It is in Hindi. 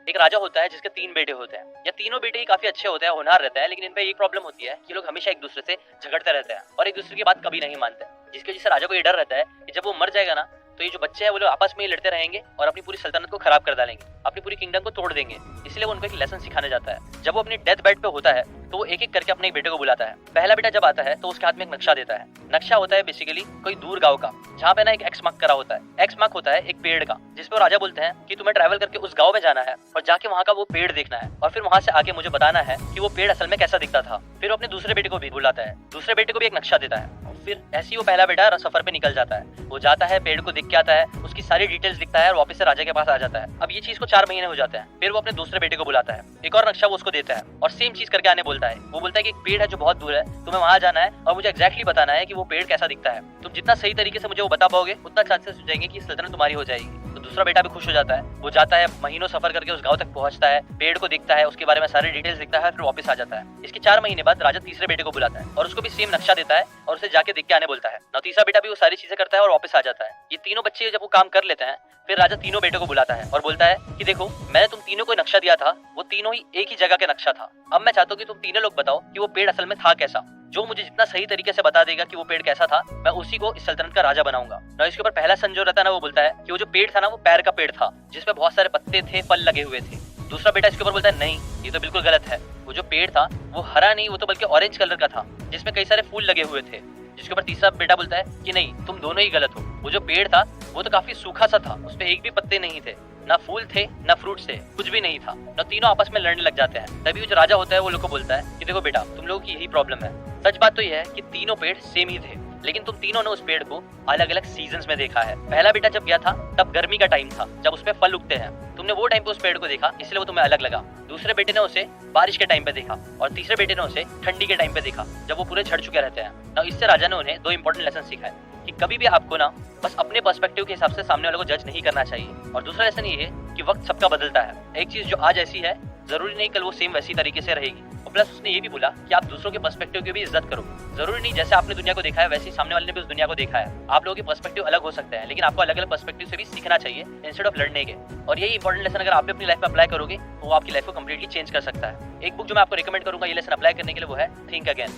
एक राजा होता है जिसके 3 बेटे होते हैं, या तीनों बेटे ही काफी अच्छे होते हैं, होनहार रहते हैं, लेकिन इन पे एक प्रॉब्लम होती है कि लोग हमेशा एक दूसरे से झगड़ते रहते हैं और एक दूसरे की बात कभी नहीं मानते, जिसकी वजह से राजा को ये डर रहता है कि जब वो मर जाएगा ना, तो ये जो बच्चे हैं वो लोग आपस में ही लड़ते रहेंगे और अपनी पूरी सल्तनत को खराब कर डालेंगे, अपनी पूरी किंगडम को तोड़ देंगे। इसलिए वो उनको एक लेसन सिखाने जाता है। जब वो अपनी डेथ बेड पे होता है तो वो एक एक करके अपने बेटे को बुलाता है। पहला बेटा जब आता है तो उसके हाथ में एक नक्शा देता है। नक्शा होता है बेसिकली कोई दूर गांव का, जहाँ पे ना एक एक्स मार्क करा होता है। एक्स मार्क होता है एक पेड़ का, जिसपे वो राजा बोलते हैं कि तुम्हें ट्रैवल करके उस गांव में जाना है और जाके वहाँ का वो पेड़ देखना है और फिर वहाँ से आके मुझे बताना है कि वो पेड़ असल में कैसा दिखता था। फिर वो अपने दूसरे बेटे को भी बुलाता है, दूसरे बेटे को भी एक नक्शा देता है। फिर ऐसे ही वो पहला बेटा सफर पे निकल जाता है। वो जाता है, पेड़ को देख के आता है, उसकी सारी डिटेल्स दिखता है और वापस से राजा के पास आ जाता है। अब ये चीज को 4 महीने हो जाते हैं। फिर वो अपने दूसरे बेटे को बुलाता है, एक और नक्शा वो उसको देता है और सेम चीज करके आने बोलता है। वो बोलता है कि एक पेड़ है जो बहुत दूर है, तुम्हें वहां जाना है और मुझे एक्जैक्टली बताना है कि वो पेड़ कैसा दिखता है। तुम जितना सही तरीके से मुझे वो बता पाओगे उतना चांसेस हो जाएंगे कि सल्तनत तुम्हारी हो जाएगी। तो दूसरा बेटा भी खुश हो जाता है। वो जाता है, महीनों सफर करके उस गांव तक पहुंचता है, पेड़ को दिखता है, उसके बारे में सारी डिटेल्स दिखता है, फिर वापस आ जाता है। इसके 4 महीने बाद राजा तीसरे बेटे को बुलाता है और उसको भी सेम नक्शा देता है और उसे जाके देख के आने बोलता है। ना तीसरा बेटा भी वो सारी चीजें करता है और वापस आ जाता है। ये तीनों बच्चे जब वो काम कर लेते हैं, फिर राजा तीनों बेटों को बुलाता है और बोलता है कि देखो, मैंने तुम तीनों को नक्शा दिया था, वो तीनों ही एक ही जगह का नक्शा था। अब मैं चाहता हूँ कि तुम तीनों लोग बताओ कि वो पेड़ असल में था कैसा। जो मुझे जितना सही तरीके से बता देगा कि वो पेड़ कैसा था, मैं उसी को इस सल्तनत का राजा बनाऊंगा। ना इसके ऊपर पहला सन जो रहता है ना, वो बोलता है कि वो जो पेड़ था ना, वो पैर का पेड़ था, जिसपे बहुत सारे पत्ते थे, फल लगे हुए थे। दूसरा बेटा इसके ऊपर बोलता है नहीं, ये तो बिल्कुल गलत है। वो जो पेड़ था वो हरा नहीं, वो तो बल्कि ऑरेंज कलर का था, जिसमें कई सारे फूल लगे हुए थे। जिसके ऊपर तीसरा बेटा बोलता है कि नहीं, तुम दोनों ही गलत हो। वो जो पेड़ था वो तो काफी सूखा सा था, उसपे एक भी पत्ते नहीं थे, ना फूल थे ना फ्रूट थे, कुछ भी नहीं था। ना तीनों आपस में लड़ने लग जाते हैं। तभी वो जो राजा होता है वो लोग को बोलता है कि देखो बेटा, तुम लोगों की यही प्रॉब्लम है। सच बात तो यह है कि तीनों पेड़ सेम ही थे, लेकिन तुम तीनों ने उस पेड़ को अलग अलग सीजन्स में देखा है। पहला बेटा जब गया था तब गर्मी का टाइम था, जब उसपे फल उगते हैं, तुमने वो टाइम पे उस पेड़ को देखा, इसलिए वो तुम्हें अलग लगा। दूसरे बेटे ने उसे बारिश के टाइम पे देखा और तीसरे बेटे ने उसे ठंडी के टाइम पे देखा, जब वो पूरे झड़ चुके रहते हैं। ना इससे राजा ने उन्हें 2 इंपॉर्टेंट लेसन सिखाए कि कभी भी आपको ना बस अपने पर्सपेक्टिव के हिसाब से सामने वाले को जज नहीं करना चाहिए। और दूसरा लेसन ये है कि वक्त सबका बदलता है। एक चीज जो आज ऐसी है जरूरी नहीं कल वो सेम वैसी तरीके से रहेगी। और प्लस उसने ये भी बोला कि आप दूसरों के पर्सपेक्टिव की भी इज्जत करो। जरूरी नहीं जैसे आपने दुनिया को देखा है वैसे ही सामने वाले ने भी उस दुनिया को देखा है। आप लोगों के पर्सपेक्टिव अलग हो सकते हैं, लेकिन आपको अलग अलग पर्सपेक्टिव से भी सीखना चाहिए इंस्टेड ऑफ लड़ने के। और यही इंपॉर्टेंट लेसन अगर आप भी अपनी लाइफ में अप्लाई करोगे तो वो आपकी लाइफ को कंप्लीटली चेंज कर सकता है। एक बुक जो मैं आपको रिकमेंड करूंगा ये लेसन अप्लाई करने के लिए वो है थिंक अगेन।